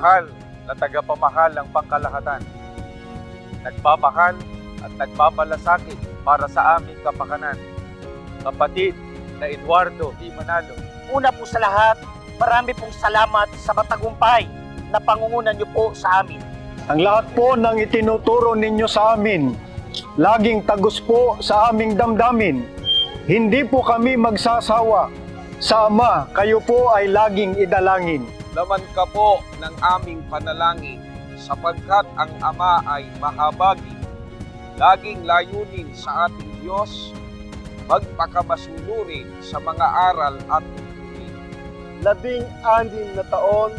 mahal na tagapamahalang pangkalahatan. Nagmamahal at nagmamalasakit para sa aming kapakanan. Kapatid na Eduardo D. Manalo. Una po sa lahat, marami pong salamat sa matagumpay na pangungunan niyo po sa amin. Ang lahat po ng itinuturo ninyo sa amin, laging tagus po sa aming damdamin. Hindi po kami magsasawa. Sa Ama, kayo po ay laging idalangin. Laman ka po ng aming panalangin, sapagkat ang Ama ay mahabagin. Laging layunin sa ating Diyos, magpakamasunurin sa mga aral at tuntunin. 16 na taon,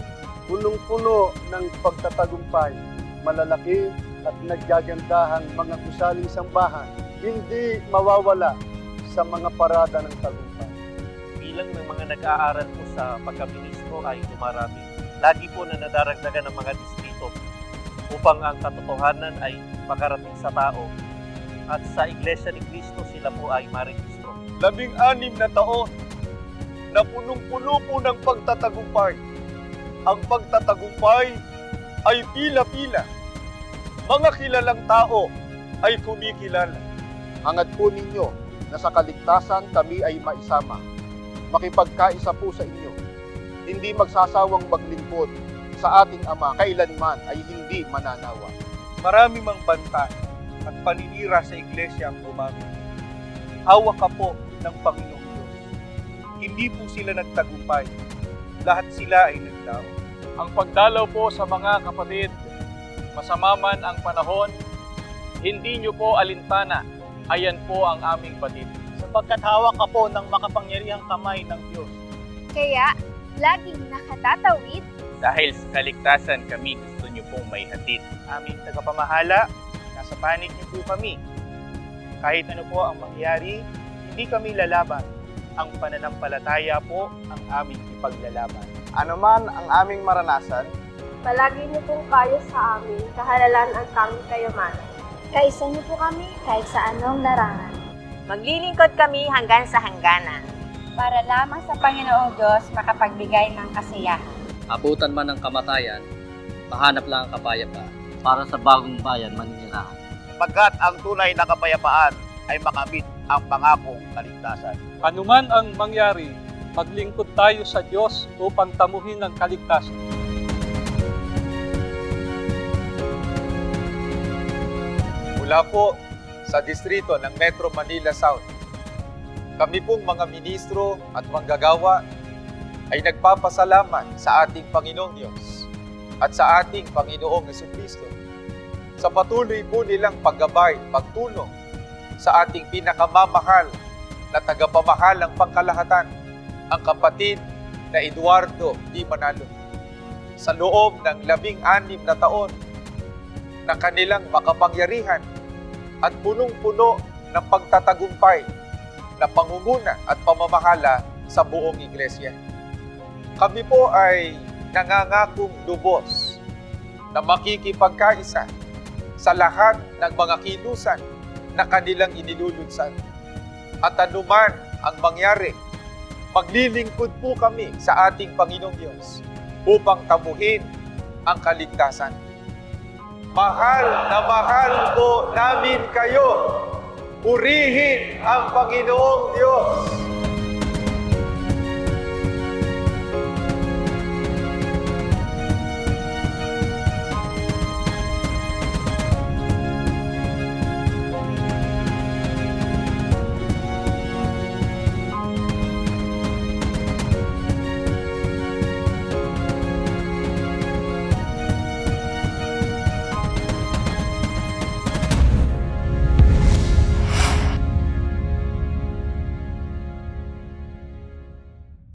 punong-puno ng pagtatagumpay, malalaki at naggagandahang mga gusaling sambahan, hindi mawawala sa mga parada ng tagumpay. Bilang ng mga nag-aaral po sa pagkaministro ay dumarami. Lagi po na nadaragdagan ng mga distrito upang ang katotohanan ay makarating sa tao. At sa Iglesia ni Cristo sila po ay marehistro. 16 na taon na punong-puno po ng pagtatagumpay. Ang pagtatagumpay ay pila-pila. Mga kilalang tao ay kumikilala. Hangad po ninyo na sa kaligtasan kami ay maisama. Makipagkaisa po sa inyo. Hindi magsasawang maglingkod sa ating Ama kailanman ay hindi mananawa. Marami mang banta at paninira sa iglesia ang gumamit. Hawak ka po ng Panginoong Diyos. Hindi po sila nagtagumpay. Lahat sila ay nagdao. Ang pagdalaw po sa mga kapatid, masama man ang panahon, hindi niyo po alintana. Ayan po ang aming batid. Sapagkat hawak ka po ng makapangyarihang kamay ng Diyos. Kaya, laging nakatatawid. Dahil sa kaligtasan kami gusto niyo pong may hatid. Aming tagapamahala, nasa panig niyo po kami. Kahit ano po ang mangyari, hindi kami lalaban. Ang pananampalataya po ang aming ipaglalaban. Ano man ang aming maranasan, Palagi niyo pong kayo sa amin, kahalalan ang tanging kayamanan. Kaisa niyo po kami kahit sa anong larangan. Maglilingkod kami hanggang sa hangganan. Para lamang sa Panginoong Diyos makapagbigay ng kasiyahan. Abutan man ng kamatayan, mahanap lang ang kapayapaan. Para sa bagong bayan maninirahan. Pagkat ang tunay na kapayapaan ay makamit ang pangakong kaligtasan. Anuman ang mangyari, maglingkod tayo sa Diyos upang tamuhin ang kaligtasan. Mula po sa distrito ng Metro Manila South, kami pong mga ministro at manggagawa ay nagpapasalamat sa ating Panginoong Diyos at sa ating Panginoong Jesucristo sa patuloy po nilang paggabay, pagtulong sa ating pinakamamahal na tagapamahalang pangkalahatan, ang kapatid na Eduardo D. Manalo. Sa loob ng 16 na taon na kanilang makapangyarihan at punong-puno ng pagtatagumpay na pangunguna at pamamahala sa buong iglesia. Kami po ay nangangakong lubos na makikipagkaisa sa lahat ng mga kilusan na kanilang inilulunsan. At anuman ang mangyari, maglilingkod po kami sa ating Panginoong Diyos upang tamuhin ang kaligtasan. Mahal na mahal po namin kayo. Purihin ang Panginoong Diyos.